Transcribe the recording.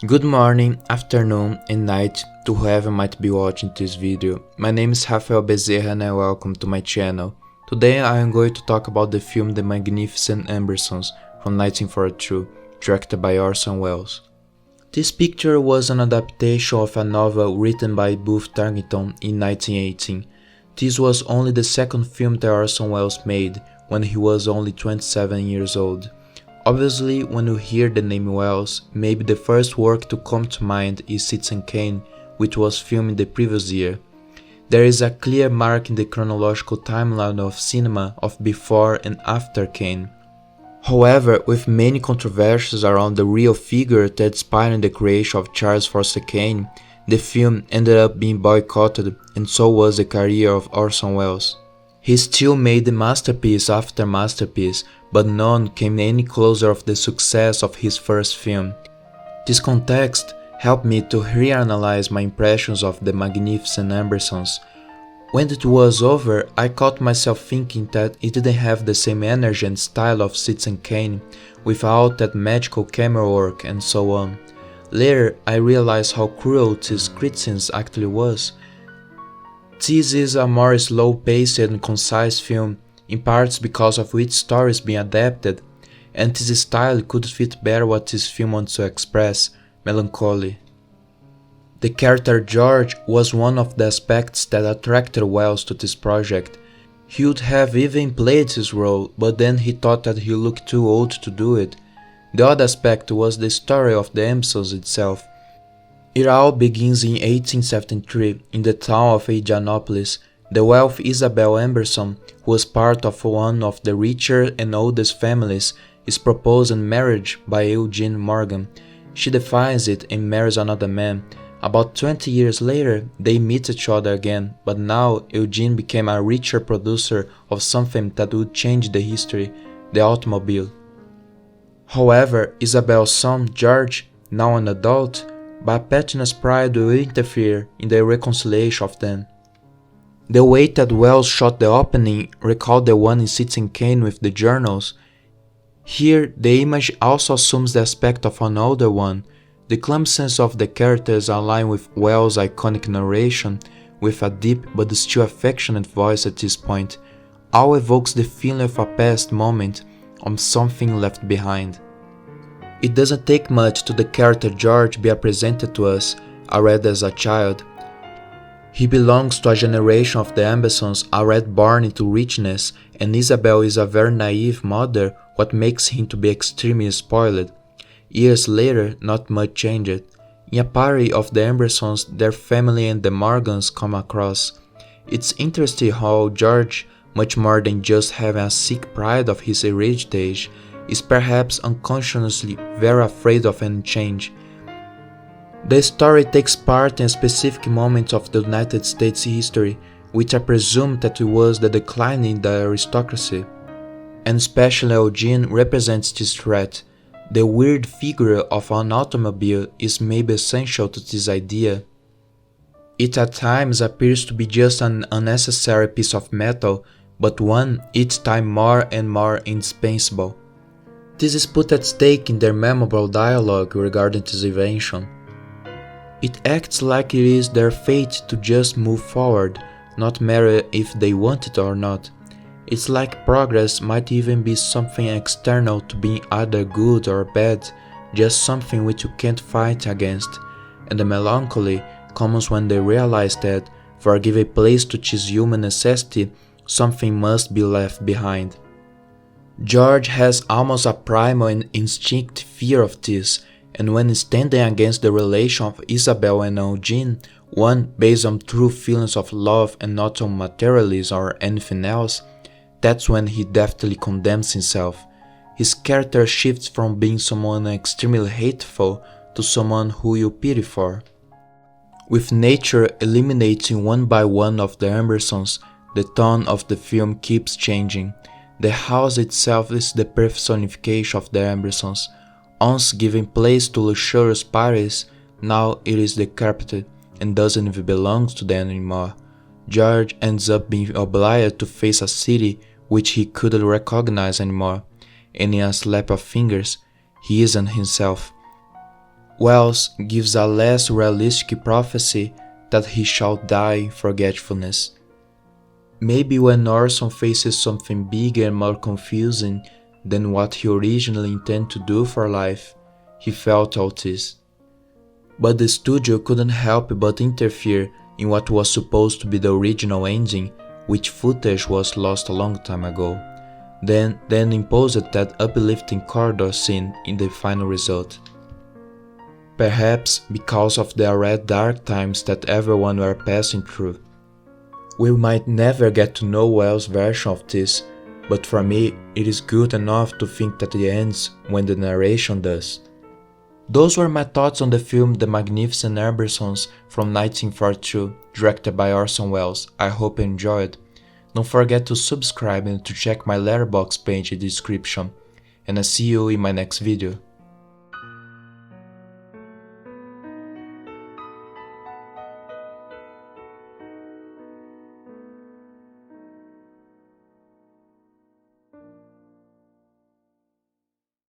Good morning, afternoon and night to whoever might be watching this video. My name is Rafael Bezerra and welcome to my channel. Today I am going to talk about the film The Magnificent Ambersons from 1942, directed by Orson Welles. This picture was an adaptation of a novel written by Booth Tarkington in 1918. This was only the second film that Orson Welles made when he was only 27 years old. Obviously, when you hear the name Welles, maybe the first work to come to mind is Citizen Kane, which was filmed the previous year. There is a clear mark in the chronological timeline of cinema of before and after Kane. However, with many controversies around the real figure that inspired the creation of Charles Foster Kane, the film ended up being boycotted, and so was the career of Orson Welles. He still made masterpiece after masterpiece, but none came any closer of the success of his first film. This context helped me to reanalyze my impressions of The Magnificent Ambersons. When it was over, I caught myself thinking that it didn't have the same energy and style of Citizen Kane, without that magical camera work and so on. Later, I realized how cruel this criticism actually was. This is a more slow-paced and concise film, in parts because of which stories being adapted, and this style could fit better what this film wants to express, melancholy. The character George was one of the aspects that attracted Welles to this project. He would have even played his role, but then he thought that he looked too old to do it. The other aspect was the story of the Ambersons itself. It all begins in 1873 in the town of Indianapolis. The wealthy Isabel Amberson, who was part of one of the richer and oldest families, is proposed in marriage by Eugene Morgan. She defies it and marries another man. About 20 years later, they meet each other again, but now Eugene became a richer producer of something that would change the history, the automobile. However, Isabel's son, George, now an adult, by petulous pride will interfere in the reconciliation of them. The way that Welles shot the opening recalled the one in Citizen Kane with the journals. Here, the image also assumes the aspect of an older one. The clumsiness of the characters align with Welles' iconic narration, with a deep but still affectionate voice at this point, all evokes the feeling of a past moment, of something left behind. It doesn't take much to the character George be presented to us, already as a child. He belongs to a generation of the Ambersons already born into richness, and Isabel is a very naive mother, what makes him to be extremely spoiled. Years later, not much changed. In a party of the Ambersons, their family and the Morgans come across. It's interesting how George, much more than just having a sick pride of his heritage, is perhaps unconsciously very afraid of any change. The story takes part in specific moments of the United States history, which I presume that it was the decline in the aristocracy. And especially Eugene represents this threat. The weird figure of an automobile is maybe essential to this idea. It at times appears to be just an unnecessary piece of metal, but one each time more and more indispensable. This is put at stake in their memorable dialogue regarding this invention. It acts like it is their fate to just move forward, not matter if they want it or not. It's like progress might even be something external to being either good or bad, just something which you can't fight against, and the melancholy comes when they realize that, for give a place to this human necessity, something must be left behind. George has almost a primal and instinctive fear of this, and when standing against the relation of Isabel and Eugene, one based on true feelings of love and not on materialism or anything else, that's when he deftly condemns himself. His character shifts from being someone extremely hateful to someone who you pity for. With nature eliminating one by one of the Ambersons, the tone of the film keeps changing. The house itself is the personification of the Ambersons. Once giving place to luxurious parties, now it is decrepit and doesn't even belong to them anymore. George ends up being obliged to face a city which he couldn't recognize anymore, and in a snap of fingers, he isn't himself. Wells gives a less realistic prophecy that he shall die in forgetfulness. Maybe when Orson faces something bigger and more confusing than what he originally intended to do for life, he felt all this. But the studio couldn't help but interfere in what was supposed to be the original ending, which footage was lost a long time ago, then imposed that uplifting corridor scene in the final result. Perhaps because of the already dark times that everyone were passing through. We might never get to know Wells' version of this, but for me it is good enough to think that it ends when the narration does. Those were my thoughts on the film The Magnificent Ambersons from 1942, directed by Orson Welles. I hope you enjoyed. Don't forget to subscribe and to check my Letterboxd page in the description, and I'll see you in my next video.